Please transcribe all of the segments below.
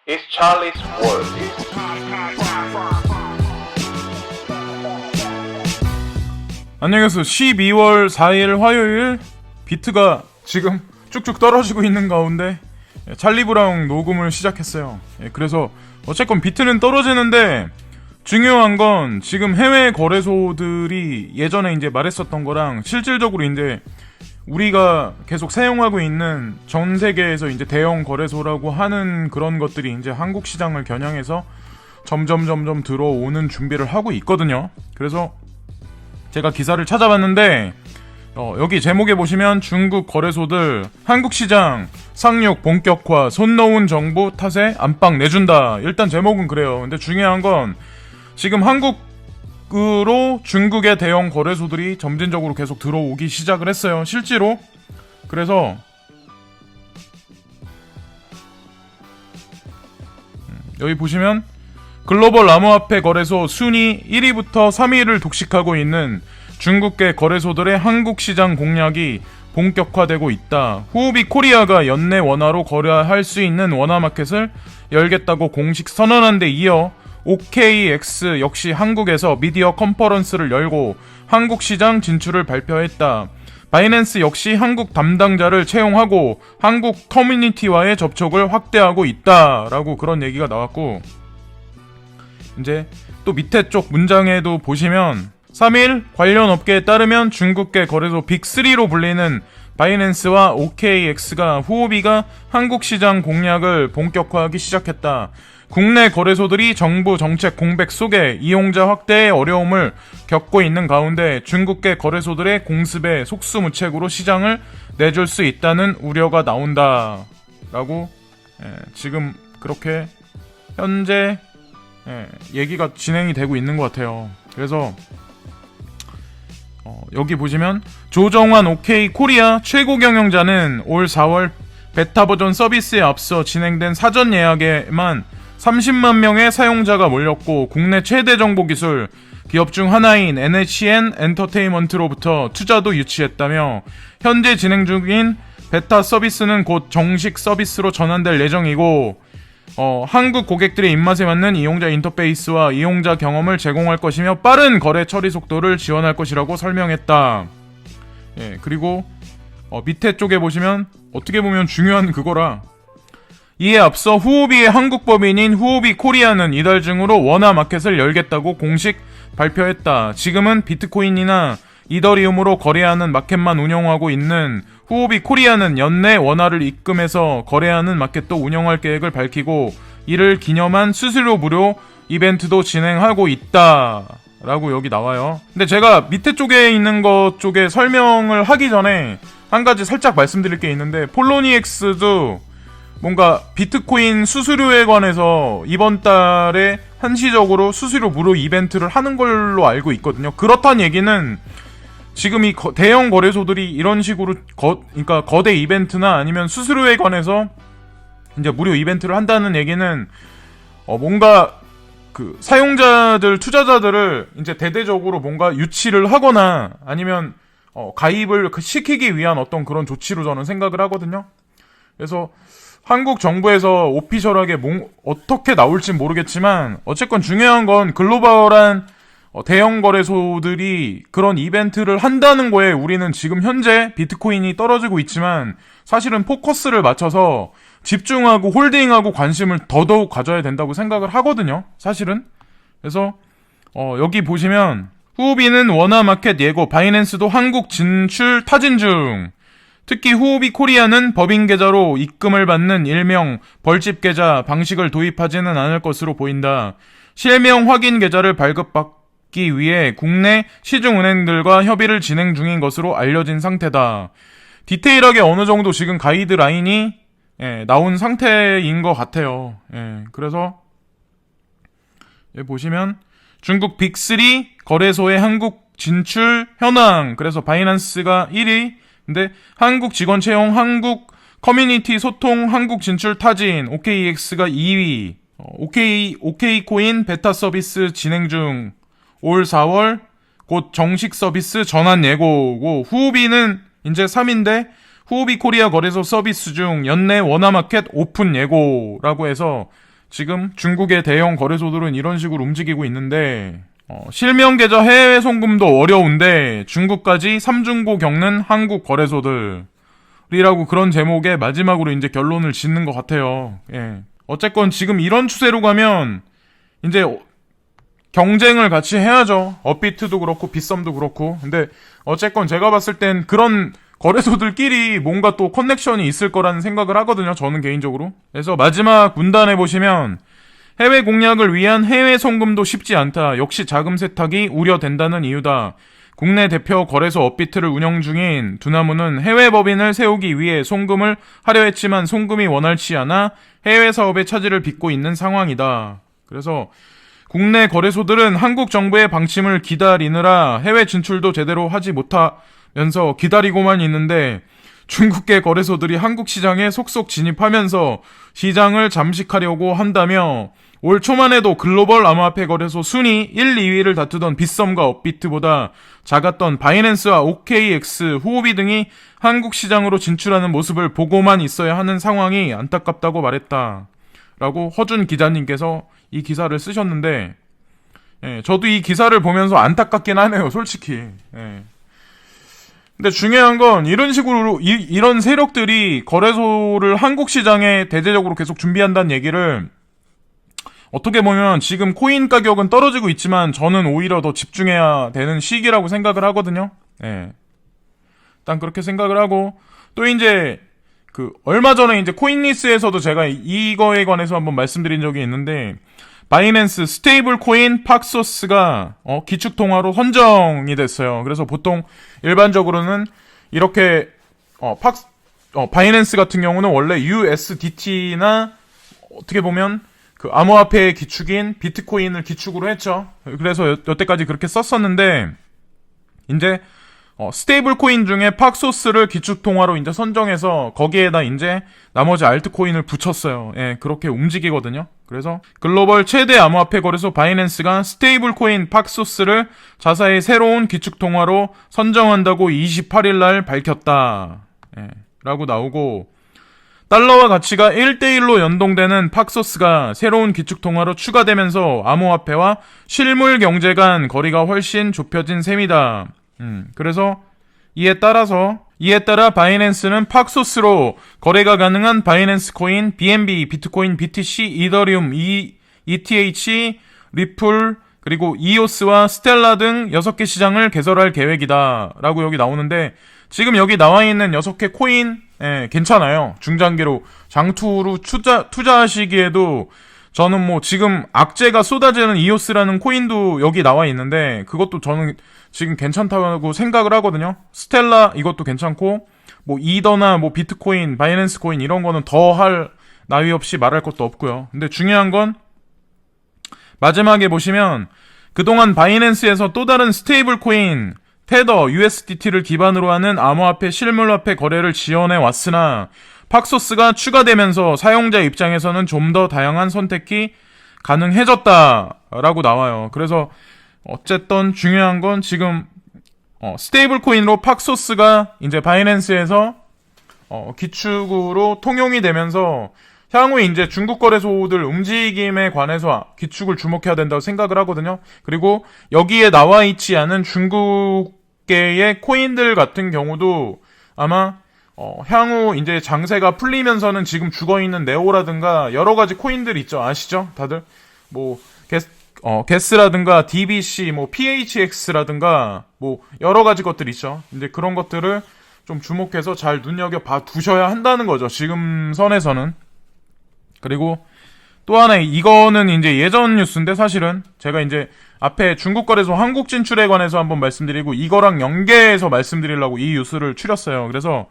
It's Charlie's World. 안녕하세요. 12월 4일 화요일 비트가 지금 쭉쭉 떨어지고 있는 가운데 찰리 브라운 녹음을 시작했어요. 그래서 어쨌건 비트는 떨어지는데 중요한 건 지금 해외 거래소들이 예전에 이제 말했었던 거랑 실질적으로 이제 우리가 계속 사용하고 있는 전 세계에서 이제 대형 거래소라고 하는 그런 것들이 이제 한국 시장을 겨냥해서 점점 들어오는 준비를 하고 있거든요. 그래서 제가 기사를 찾아봤는데 여기 제목에 보시면 중국 거래소들 한국 시장 상륙 본격화 손 놓은 정부 탓에 안방 내준다. 일단 제목은 그래요. 근데 중요한 건 지금 한국으로 중국의 대형 거래소들이 점진적으로 계속 들어오기 시작을 했어요. 실제로. 그래서 여기 보시면 글로벌 암호화폐 거래소 순위 1위부터 3위를 독식하고 있는 중국계 거래소들의 한국 시장 공략이 본격화되고 있다. 후오비 코리아가 연내 원화로 거래할 수 있는 원화마켓을 열겠다고 공식 선언한 데 이어 OKX 역시 한국에서 미디어 컨퍼런스를 열고 한국 시장 진출을 발표했다. 바이낸스 역시 한국 담당자를 채용하고 한국 커뮤니티와의 접촉을 확대하고 있다라고 그런 얘기가 나왔고, 이제 또 밑에 쪽 문장에도 보시면 3일 관련 업계에 따르면 중국계 거래소 빅3로 불리는 바이낸스와 OKX가 후오비가 한국 시장 공략을 본격화하기 시작했다. 국내 거래소들이 정부 정책 공백 속에 이용자 확대의 어려움을 겪고 있는 가운데 중국계 거래소들의 공습에 속수무책으로 시장을 내줄 수 있다는 우려가 나온다. 라고 지금 그렇게 현재 얘기가 진행이 되고 있는 것 같아요. 그래서 여기 보시면 조정환 OK 코리아 최고 경영자는 올 4월 베타 버전 서비스에 앞서 진행된 사전 예약에만 30만 명의 사용자가 몰렸고 국내 최대 정보 기술 기업 중 하나인 NHN 엔터테인먼트로부터 투자도 유치했다며 현재 진행 중인 베타 서비스는 곧 정식 서비스로 전환될 예정이고 한국 고객들의 입맛에 맞는 이용자 인터페이스와 이용자 경험을 제공할 것이며 빠른 거래 처리 속도를 지원할 것이라고 설명했다. 그리고 밑에 쪽에 보시면 어떻게 보면 중요한 그거라. 이에 앞서 후오비의 한국 법인인 후오비 코리아는 이달 중으로 원화 마켓을 열겠다고 공식 발표했다. 지금은 비트코인이나 이더리움으로 거래하는 마켓만 운영하고 있는 후오비 코리아는 연내 원화를 입금해서 거래하는 마켓도 운영할 계획을 밝히고 이를 기념한 수수료 무료 이벤트도 진행하고 있다 라고 여기 나와요. 근데 제가 밑에 쪽에 있는 것 쪽에 설명을 하기 전에 한 가지 살짝 말씀드릴 게 있는데, 폴로니엑스도 뭔가 비트코인 수수료에 관해서 이번 달에 한시적으로 수수료 무료 이벤트를 하는 걸로 알고 있거든요. 그렇다는 얘기는 지금 이 대형 거래소들이 이런 식으로 그러니까 거대 이벤트나 아니면 수수료에 관해서 이제 무료 이벤트를 한다는 얘기는 뭔가 그 사용자들, 투자자들을 이제 대대적으로 뭔가 유치를 하거나 아니면 가입을 시키기 위한 어떤 그런 조치로 저는 생각을 하거든요. 그래서 한국 정부에서 오피셜하게 어떻게 나올진 모르겠지만 어쨌건 중요한 건 글로벌한 대형 거래소들이 그런 이벤트를 한다는 거에 우리는 지금 현재 비트코인이 떨어지고 있지만 사실은 포커스를 맞춰서 집중하고 홀딩하고 관심을 더더욱 가져야 된다고 생각을 하거든요. 사실은. 그래서 여기 보시면 후오비는 원화 마켓 예고, 바이낸스도 한국 진출 타진 중. 특히 후오비 코리아는 법인 계좌로 입금을 받는 일명 벌집 계좌 방식을 도입하지는 않을 것으로 보인다. 실명 확인 계좌를 발급받기 위해 국내 시중은행들과 협의를 진행 중인 것으로 알려진 상태다. 디테일하게 어느 정도 지금 가이드라인이 나온 상태인 것 같아요. 그래서 보시면 중국 빅3 거래소의 한국 진출 현황. 그래서 바이낸스가 1위, 근데 한국 직원 채용, 한국 커뮤니티 소통, 한국 진출 타진, OKX가 2위, OK코인 베타 서비스 진행 중, 올 4월 곧 정식 서비스 전환 예고고, 후오비는 이제 3인데 후오비 코리아 거래소 서비스 중 연내 원화마켓 오픈 예고라고 해서 지금 중국의 대형 거래소들은 이런 식으로 움직이고 있는데 실명 계좌 해외 송금도 어려운데 중국까지 삼중고 겪는 한국 거래소들이라고 그런 제목에 마지막으로 이제 결론을 짓는 것 같아요. 예. 어쨌건 지금 이런 추세로 가면 이제 경쟁을 같이 해야죠. 업비트도 그렇고 빗썸도 그렇고. 근데 어쨌건 제가 봤을 땐 그런 거래소들끼리 뭔가 또 커넥션이 있을 거라는 생각을 하거든요. 저는 개인적으로. 그래서 마지막 문단에 보시면 해외 공략을 위한 해외 송금도 쉽지 않다. 역시 자금 세탁이 우려된다는 이유다. 국내 대표 거래소 업비트를 운영 중인 두나무는 해외 법인을 세우기 위해 송금을 하려 했지만 송금이 원활치 않아 해외 사업에 차질을 빚고 있는 상황이다. 그래서 국내 거래소들은 한국 정부의 방침을 기다리느라 해외 진출도 제대로 하지 못하면서 기다리고만 있는데 중국계 거래소들이 한국 시장에 속속 진입하면서 시장을 잠식하려고 한다며 올 초만 해도 글로벌 암호화폐 거래소 순위 1, 2위를 다투던 빗썸과 업비트보다 작았던 바이낸스와 OKX, 후오비 등이 한국 시장으로 진출하는 모습을 보고만 있어야 하는 상황이 안타깝다고 말했다. 라고 허준 기자님께서 이 기사를 쓰셨는데, 예, 저도 이 기사를 보면서 안타깝긴 하네요, 솔직히. 예. 근데 중요한 건 이런 식으로 이런 세력들이 거래소를 한국 시장에 대대적으로 계속 준비한다는 얘기를 어떻게 보면 지금 코인 가격은 떨어지고 있지만 저는 오히려 더 집중해야 되는 시기라고 생각을 하거든요. 예. 일단 그렇게 생각을 하고 또 이제 얼마 전에 이제 코인리스에서도 제가 이거에 관해서 한번 말씀드린 적이 있는데 바이낸스 스테이블 코인 팍소스가 기축통화로 선정이 됐어요. 그래서 보통 일반적으로는 이렇게 바이낸스 같은 경우는 원래 USDT나 어떻게 보면 그 암호화폐의 기축인 비트코인을 기축으로 했죠. 그래서 여태까지 그렇게 썼었는데 이제 스테이블 코인 중에 팍소스를 기축통화로 이제 선정해서 거기에다 이제 나머지 알트코인을 붙였어요. 예, 그렇게 움직이거든요. 그래서 글로벌 최대 암호화폐 거래소 바이낸스가 스테이블 코인 팍소스를 자사의 새로운 기축통화로 선정한다고 28일 날 밝혔다. 예, 라고 나오고 달러와 가치가 1대1로 연동되는 팍소스가 새로운 기축통화로 추가되면서 암호화폐와 실물 경제 간 거리가 훨씬 좁혀진 셈이다. 그래서 이에 따라 바이낸스는 팍소스로 거래가 가능한 바이낸스 코인, BNB, 비트코인, BTC, 이더리움, ETH, 리플, 그리고 이오스와 스텔라 등 6개 시장을 개설할 계획이다. 라고 여기 나오는데 지금 여기 나와 있는 6개 코인 괜찮아요. 중장기로 장투로 투자하시기에도 저는 뭐 지금 악재가 쏟아지는 이오스라는 코인도 여기 나와 있는데 그것도 저는 지금 괜찮다고 생각을 하거든요. 스텔라 이것도 괜찮고 뭐 이더나 뭐 비트코인, 바이낸스 코인 이런 거는 더 할 나위 없이 말할 것도 없고요. 근데 중요한 건 마지막에 보시면 그동안 바이낸스에서 또 다른 스테이블 코인 테더 USDT를 기반으로 하는 암호화폐 실물화폐 거래를 지원해 왔으나 팍소스가 추가되면서 사용자 입장에서는 좀 더 다양한 선택이 가능해졌다라고 나와요. 그래서 어쨌든 중요한 건 지금 스테이블 코인으로 팍소스가 이제 바이낸스에서 기축으로 통용이 되면서 향후에 이제 중국 거래소들 움직임에 관해서 기축을 주목해야 된다고 생각을 하거든요. 그리고 여기에 나와 있지 않은 중국계의 코인들 같은 경우도 아마 향후 이제 장세가 풀리면서는 지금 죽어있는 네오라든가 여러 가지 코인들 있죠. 아시죠? 다들 뭐 게스라든가 DBC, 뭐 PHX라든가 뭐 여러 가지 것들 있죠. 이제 그런 것들을 좀 주목해서 잘 눈여겨봐 두셔야 한다는 거죠. 지금 선에서는. 그리고 또 하나 이거는 이제 예전 뉴스인데 사실은 제가 이제 앞에 중국 거래소 한국 진출에 관해서 한번 말씀드리고 이거랑 연계해서 말씀드리려고 이 뉴스를 추렸어요. 그래서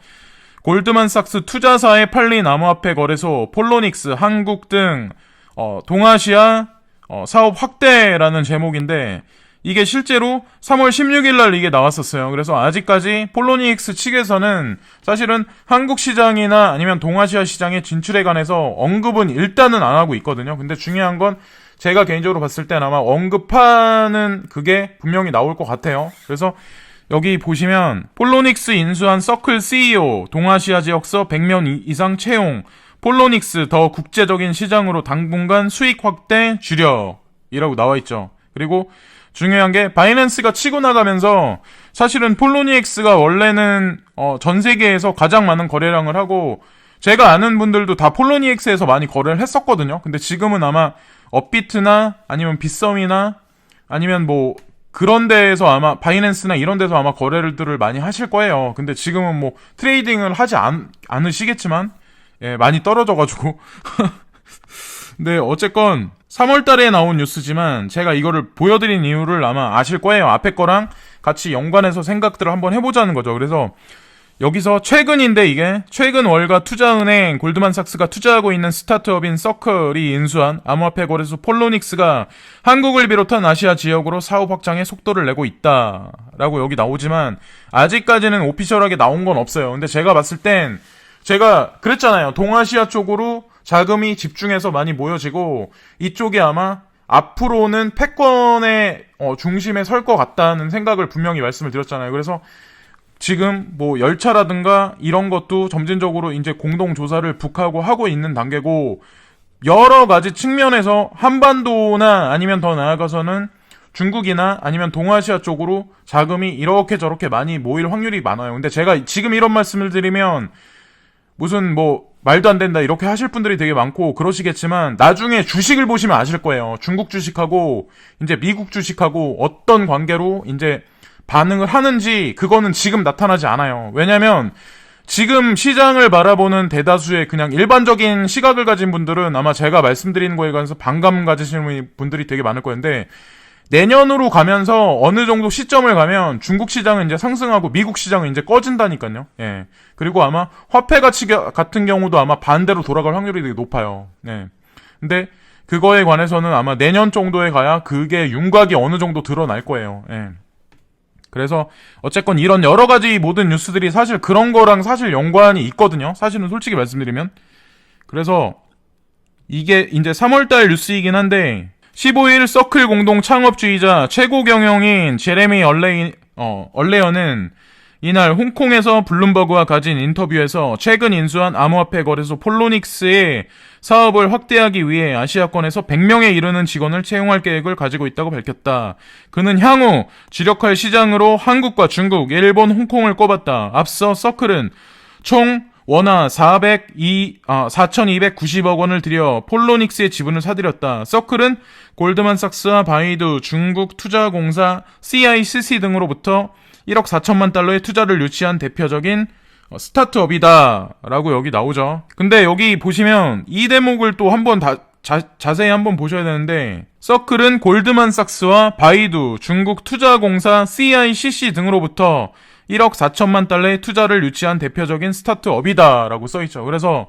골드만삭스 투자사에 팔린 암호화폐 거래소 폴로닉스 한국 등 동아시아 사업 확대라는 제목인데 이게 실제로 3월 16일 날 이게 나왔었어요. 그래서 아직까지 폴로닉스 측에서는 사실은 한국 시장이나 아니면 동아시아 시장의 진출에 관해서 언급은 일단은 안 하고 있거든요. 근데 중요한 건 제가 개인적으로 봤을 땐 아마 언급하는 그게 분명히 나올 것 같아요. 그래서 여기 보시면 폴로닉스 인수한 서클 CEO 동아시아 지역서 100명 이상 채용 폴로닉스 더 국제적인 시장으로 당분간 수익 확대 주력이라고 나와있죠. 그리고 중요한 게 바이낸스가 치고 나가면서 사실은 폴로닉스가 원래는 전 세계에서 가장 많은 거래량을 하고 제가 아는 분들도 다 폴로닉스에서 많이 거래를 했었거든요. 근데 지금은 아마 업비트나 아니면 빗썸이나 아니면 뭐 그런 데에서 아마 바이낸스나 이런 데서 아마 거래들을 많이 하실 거예요. 근데 지금은 뭐 트레이딩을 하지 않으시겠지만 예, 많이 떨어져가지고 근데 어쨌건 3월 달에 나온 뉴스지만 제가 이거를 보여드린 이유를 아마 아실 거예요. 앞에 거랑 같이 연관해서 생각들을 한번 해보자는 거죠. 그래서 여기서 최근인데 이게 최근 월가 투자은행 골드만삭스가 투자하고 있는 스타트업인 서클이 인수한 암호화폐 거래소 폴로닉스가 한국을 비롯한 아시아 지역으로 사업 확장에 속도를 내고 있다라고 여기 나오지만 아직까지는 오피셜하게 나온 건 없어요. 근데 제가 봤을 땐 제가 그랬잖아요. 동아시아 쪽으로 자금이 집중해서 많이 모여지고 이쪽이 아마 앞으로는 패권의 중심에 설 것 같다는 생각을 분명히 말씀을 드렸잖아요. 그래서 지금 뭐 열차라든가 이런 것도 점진적으로 이제 공동 조사를 북하고 하고 있는 단계고 여러 가지 측면에서 한반도나 아니면 더 나아가서는 중국이나 아니면 동아시아 쪽으로 자금이 이렇게 저렇게 많이 모일 확률이 많아요. 근데 제가 지금 이런 말씀을 드리면 무슨 뭐 말도 안 된다 이렇게 하실 분들이 되게 많고 그러시겠지만 나중에 주식을 보시면 아실 거예요. 중국 주식하고 이제 미국 주식하고 어떤 관계로 이제 반응을 하는지 그거는 지금 나타나지 않아요. 왜냐면 지금 시장을 바라보는 대다수의 그냥 일반적인 시각을 가진 분들은 아마 제가 말씀드리는 거에 관해서 반감 가지시는 분들이 되게 많을 거였는데 내년으로 가면서 어느 정도 시점을 가면 중국 시장은 이제 상승하고 미국 시장은 이제 꺼진다니까요. 예. 그리고 아마 화폐 가치 같은 경우도 아마 반대로 돌아갈 확률이 되게 높아요. 예. 근데 그거에 관해서는 아마 내년 정도에 가야 그게 윤곽이 어느 정도 드러날 거예요. 예. 그래서 어쨌건 이런 여러 가지 모든 뉴스들이 사실 그런 거랑 사실 연관이 있거든요. 사실은 솔직히 말씀드리면. 그래서 이게 이제 3월달 뉴스이긴 한데 15일 서클 공동 창업주의자 최고 경영인 제레미 얼레어는 이날 홍콩에서 블룸버그와 가진 인터뷰에서 최근 인수한 암호화폐 거래소 폴로닉스의 사업을 확대하기 위해 아시아권에서 100명에 이르는 직원을 채용할 계획을 가지고 있다고 밝혔다. 그는 향후 주력할 시장으로 한국과 중국, 일본, 홍콩을 꼽았다. 앞서 서클은 총 원화 4,290억 원을 들여 폴로닉스의 지분을 사들였다. 서클은 골드만삭스와 바이두, 중국 투자공사 CICC 등으로부터 1억 4천만 달러의 투자를 유치한 대표적인 스타트업이다 라고 여기 나오죠. 근데 여기 보시면 이 대목을 또 한번 자세히 한번 보셔야 되는데 서클은 골드만삭스와 바이두, 중국 투자공사 CICC 등으로부터 1억 4천만 달러의 투자를 유치한 대표적인 스타트업이다 라고 써있죠. 그래서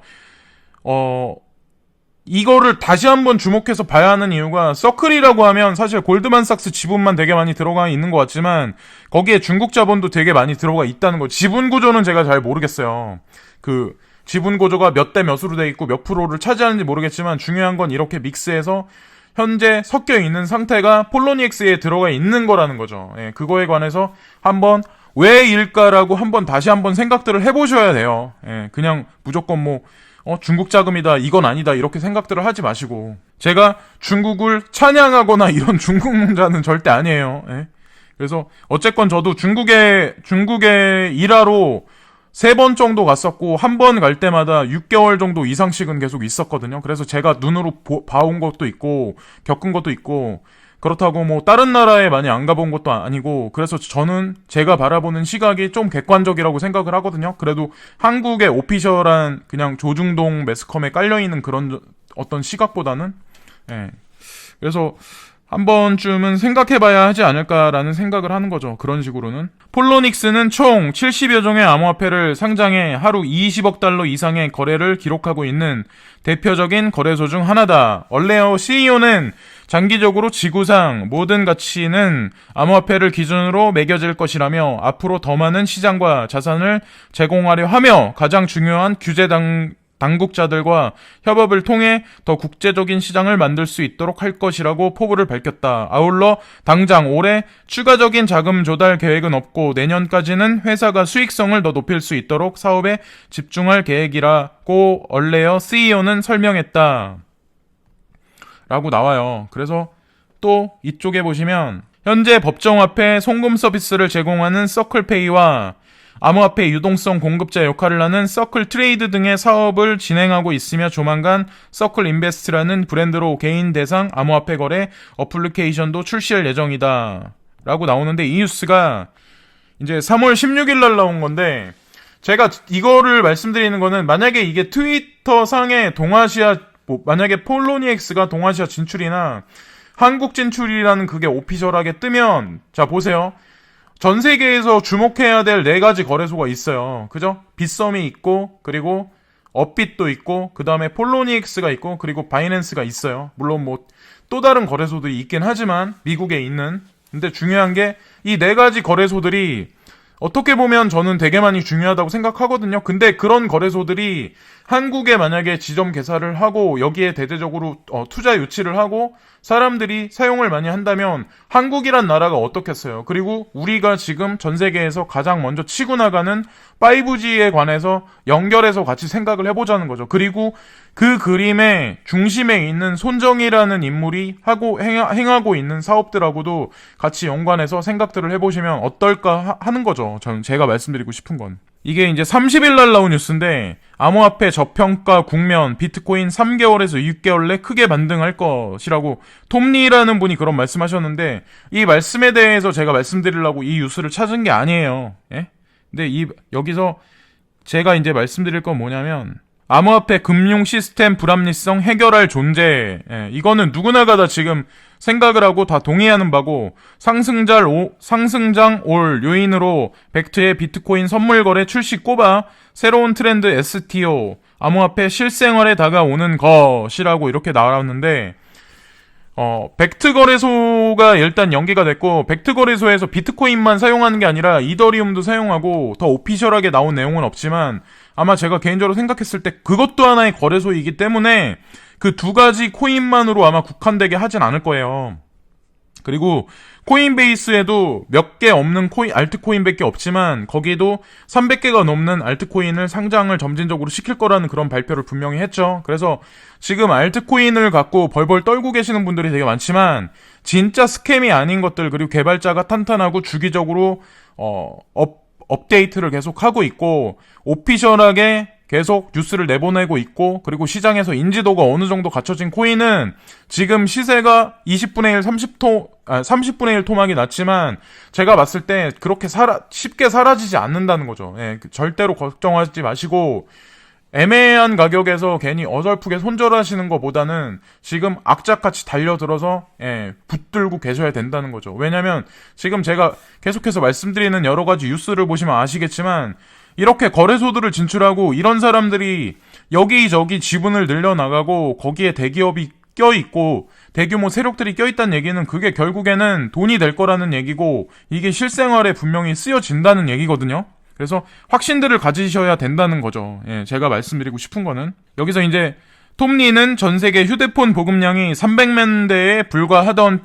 이거를 다시 한번 주목해서 봐야 하는 이유가 서클이라고 하면 사실 골드만삭스 지분만 되게 많이 들어가 있는 것 같지만 거기에 중국 자본도 되게 많이 들어가 있다는 거. 지분 구조는 제가 잘 모르겠어요. 그 지분 구조가 몇 대 몇으로 돼 있고 몇 프로를 차지하는지 모르겠지만 중요한 건 이렇게 믹스해서 현재 섞여 있는 상태가 폴로닉스에 들어가 있는 거라는 거죠. 예, 그거에 관해서 한번 왜일까라고 한번 다시 한번 생각들을 해보셔야 돼요. 예, 그냥 무조건 뭐 중국 자금이다, 이건 아니다, 이렇게 생각들을 하지 마시고. 제가 중국을 찬양하거나 이런 중국론자는 절대 아니에요. 예? 그래서, 어쨌건 저도 중국에 일하러 3번 정도 갔었고, 한 번 갈 때마다 6개월 정도 이상씩은 계속 있었거든요. 그래서 제가 눈으로 봐온 것도 있고, 겪은 것도 있고, 그렇다고 뭐 다른 나라에 많이 안 가본 것도 아니고 그래서 저는 제가 바라보는 시각이 좀 객관적이라고 생각을 하거든요. 그래도 한국의 오피셜한 그냥 조중동 매스컴에 깔려있는 그런 어떤 시각보다는 예. 그래서 한 번쯤은 생각해봐야 하지 않을까라는 생각을 하는 거죠. 그런 식으로는. 폴로닉스는 총 70여 종의 암호화폐를 상장해 하루 20억 달러 이상의 거래를 기록하고 있는 대표적인 거래소 중 하나다. 얼레어 CEO는 장기적으로 지구상 모든 가치는 암호화폐를 기준으로 매겨질 것이라며 앞으로 더 많은 시장과 자산을 제공하려 하며 가장 중요한 규제 당국자들과 협업을 통해 더 국제적인 시장을 만들 수 있도록 할 것이라고 포부를 밝혔다. 아울러 당장 올해 추가적인 자금 조달 계획은 없고 내년까지는 회사가 수익성을 더 높일 수 있도록 사업에 집중할 계획이라고 얼레어 CEO는 설명했다. 라고 나와요. 그래서 또 이쪽에 보시면 현재 법정화폐 송금 서비스를 제공하는 서클페이와 암호화폐 유동성 공급자 역할을 하는 서클 트레이드 등의 사업을 진행하고 있으며 조만간 서클 인베스트라는 브랜드로 개인 대상 암호화폐 거래 어플리케이션도 출시할 예정이다. 라고 나오는데 이 뉴스가 이제 3월 16일 날 나온 건데 제가 이거를 말씀드리는 거는 만약에 이게 트위터 상에 동아시아 만약에 폴로니엑스가 동아시아 진출이나 한국 진출이라는 그게 오피셜하게 뜨면 자 보세요. 전 세계에서 주목해야 될 4가지 거래소가 있어요. 그죠? 빗썸이 있고 그리고 업빗도 있고 그 다음에 폴로니엑스가 있고 그리고 바이낸스가 있어요. 물론 뭐 또 다른 거래소들이 있긴 하지만 미국에 있는 근데 중요한 게 이 4가지 거래소들이 어떻게 보면 저는 되게 많이 중요하다고 생각하거든요. 근데 그런 거래소들이 한국에 만약에 지점 개설을 하고 여기에 대대적으로 투자 유치를 하고 사람들이 사용을 많이 한다면 한국이란 나라가 어떻겠어요. 그리고 우리가 지금 전 세계에서 가장 먼저 치고 나가는 5G에 관해서 연결해서 같이 생각을 해보자는 거죠. 그리고 그 그림의 중심에 있는 손정희라는 인물이 행하고 있는 사업들하고도 같이 연관해서 생각들을 해보시면 어떨까 하는 거죠. 제가 말씀드리고 싶은 건. 이게 이제 30일 날 나온 뉴스인데 암호화폐 저평가 국면 비트코인 3개월에서 6개월 내 크게 반등할 것이라고 톰리라는 분이 그런 말씀하셨는데 이 말씀에 대해서 제가 말씀드리려고 이 뉴스를 찾은 게 아니에요. 예? 근데 여기서 제가 이제 말씀드릴 건 뭐냐면 암호화폐 금융 시스템 불합리성 해결할 존재. 이거는 누구나가 다 지금 생각을 하고 다 동의하는 바고 상승장 올 요인으로 벡트의 비트코인 선물 거래 출시 꼽아 새로운 트렌드 STO 암호화폐 실생활에 다가오는 것이라고 이렇게 나왔는데 벡트 거래소가 일단 연계가 됐고 벡트 거래소에서 비트코인만 사용하는 게 아니라 이더리움도 사용하고 더 오피셜하게 나온 내용은 없지만 아마 제가 개인적으로 생각했을 때 그것도 하나의 거래소이기 때문에 그 2가지 코인만으로 아마 국한되게 하진 않을 거예요. 그리고 코인베이스에도 몇 개 없는 알트코인밖에 없지만 거기에도 300개가 넘는 알트코인을 상장을 점진적으로 시킬 거라는 그런 발표를 분명히 했죠. 그래서 지금 알트코인을 갖고 벌벌 떨고 계시는 분들이 되게 많지만 진짜 스캠이 아닌 것들 그리고 개발자가 탄탄하고 주기적으로 업데이트를 계속 하고 있고 오피셜하게 계속 뉴스를 내보내고 있고 그리고 시장에서 인지도가 어느 정도 갖춰진 코인은 지금 시세가 20분의 1, 30분의 1 토막이 났지만 제가 봤을 때 그렇게 쉽게 사라지지 않는다는 거죠. 예, 절대로 걱정하지 마시고 애매한 가격에서 괜히 어설프게 손절하시는 것보다는 지금 악착같이 달려들어서 붙들고 계셔야 된다는 거죠. 왜냐면 지금 제가 계속해서 말씀드리는 여러 가지 뉴스를 보시면 아시겠지만 이렇게 거래소들을 진출하고 이런 사람들이 여기저기 지분을 늘려나가고 거기에 대기업이 껴있고 대규모 세력들이 껴있다는 얘기는 그게 결국에는 돈이 될 거라는 얘기고 이게 실생활에 분명히 쓰여진다는 얘기거든요. 그래서 확신들을 가지셔야 된다는 거죠. 제가 말씀드리고 싶은 거는 여기서 이제 톰리는 전 세계 휴대폰 보급량이 300만 대에 불과하던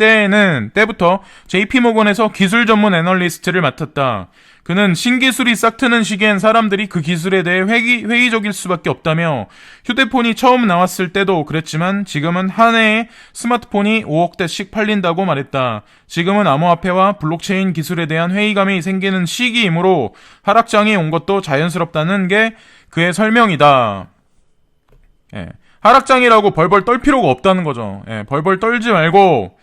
때부터 JP모건에서 기술 전문 애널리스트를 맡았다. 그는 신기술이 싹트는 시기엔 사람들이 그 기술에 대해 회의적일 수밖에 없다며 휴대폰이 처음 나왔을 때도 그랬지만 지금은 한 해에 스마트폰이 5억 대씩 팔린다고 말했다. 지금은 암호화폐와 블록체인 기술에 대한 회의감이 생기는 시기이므로 하락장이 온 것도 자연스럽다는 게 그의 설명이다. 하락장이라고 벌벌 떨 필요가 없다는 거죠. 벌벌 떨지 말고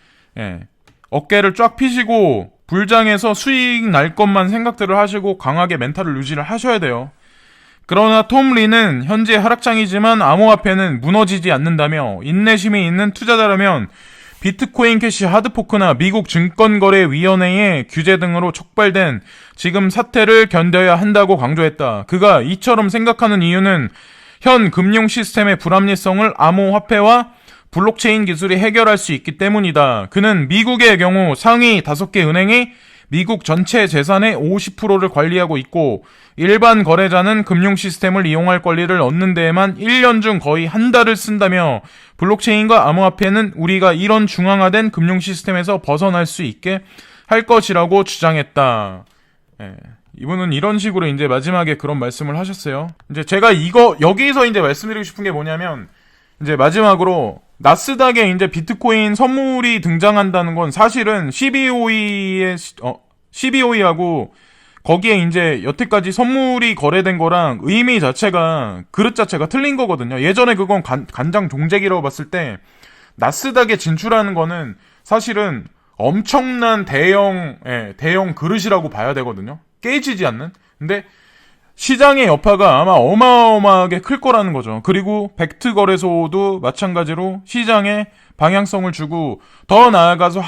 어깨를 쫙 펴시고 불장에서 수익 날 것만 생각들을 하시고 강하게 멘탈을 유지를 하셔야 돼요. 그러나 톰 리는 현재 하락장이지만 암호화폐는 무너지지 않는다며 인내심이 있는 투자자라면 비트코인 캐시 하드포크나 미국 증권거래위원회의 규제 등으로 촉발된 지금 사태를 견뎌야 한다고 강조했다. 그가 이처럼 생각하는 이유는 현 금융 시스템의 불합리성을 암호화폐와 블록체인 기술이 해결할 수 있기 때문이다. 그는 미국의 경우 상위 5개 은행이 미국 전체 재산의 50%를 관리하고 있고 일반 거래자는 금융 시스템을 이용할 권리를 얻는 데에만 1년 중 거의 한 달을 쓴다며 블록체인과 암호화폐는 우리가 이런 중앙화된 금융 시스템에서 벗어날 수 있게 할 것이라고 주장했다. 예. 이분은 이런 식으로 이제 마지막에 그런 말씀을 하셨어요. 이제 제가 여기서 이제 말씀드리고 싶은 게 뭐냐면, 이제 마지막으로, 나스닥에 이제 비트코인 선물이 등장한다는 건 사실은 CBOE하고 거기에 이제 여태까지 선물이 거래된 거랑 의미 자체가, 그릇 자체가 틀린 거거든요. 예전에 그건 간장 종재기라고 봤을 때, 나스닥에 진출하는 거는 사실은 엄청난 대형 그릇이라고 봐야 되거든요. 깨지지 않는? 근데 시장의 여파가 아마 어마어마하게 클 거라는 거죠. 그리고 벡트 거래소도 마찬가지로 시장에 방향성을 주고 더 나아가서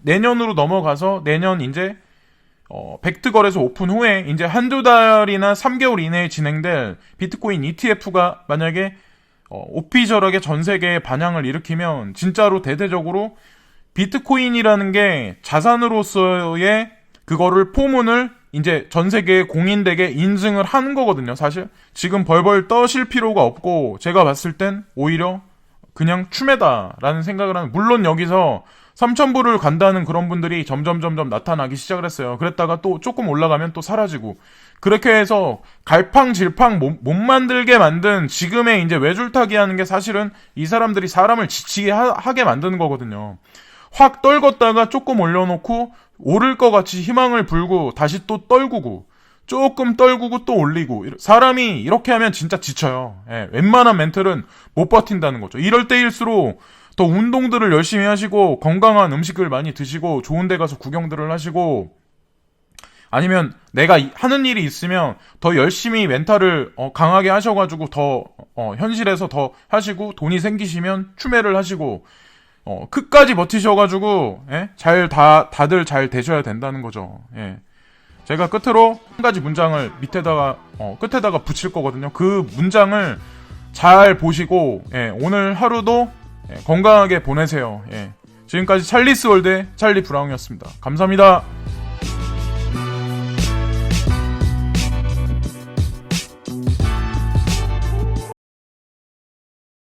내년으로 넘어가서 내년 이제 벡트 거래소 오픈 후에 이제 한두 달이나 3개월 이내에 진행될 비트코인 ETF가 만약에 오피셜하게 전 세계에 반향을 일으키면 진짜로 대대적으로 비트코인이라는 게 자산으로서의 그거를 포문을 이제 전 세계에 공인되게 인증을 하는 거거든요. 사실 지금 벌벌 떠실 필요가 없고 제가 봤을 땐 오히려 그냥 추매다라는 생각을 하는. 물론 여기서 3,000불을 간다는 그런 분들이 점점 나타나기 시작을 했어요. 그랬다가 또 조금 올라가면 또 사라지고 그렇게 해서 갈팡질팡 못 만들게 만든 지금의 이제 외줄타기 하는 게 사실은 이 사람들이 사람을 지치게 하게 만드는 거거든요. 확 떨궜다가 조금 올려놓고 오를 것 같이 희망을 불고 다시 또 떨구고 조금 떨구고 또 올리고. 사람이 이렇게 하면 진짜 지쳐요. 예, 웬만한 멘틀은 못 버틴다는 거죠. 이럴 때일수록 더 운동들을 열심히 하시고 건강한 음식을 많이 드시고 좋은 데 가서 구경들을 하시고 아니면 내가 하는 일이 있으면 더 열심히 멘탈을 강하게 하셔가지고 더 현실에서 더 하시고 돈이 생기시면 추매를 하시고 끝까지 버티셔가지고, 예? 다들 잘 되셔야 된다는 거죠. 예. 제가 끝으로 한 가지 문장을 끝에다가 붙일 거거든요. 그 문장을 잘 보시고, 예, 오늘 하루도 건강하게 보내세요. 예. 지금까지 찰리스 월드의 찰리 브라운이었습니다. 감사합니다.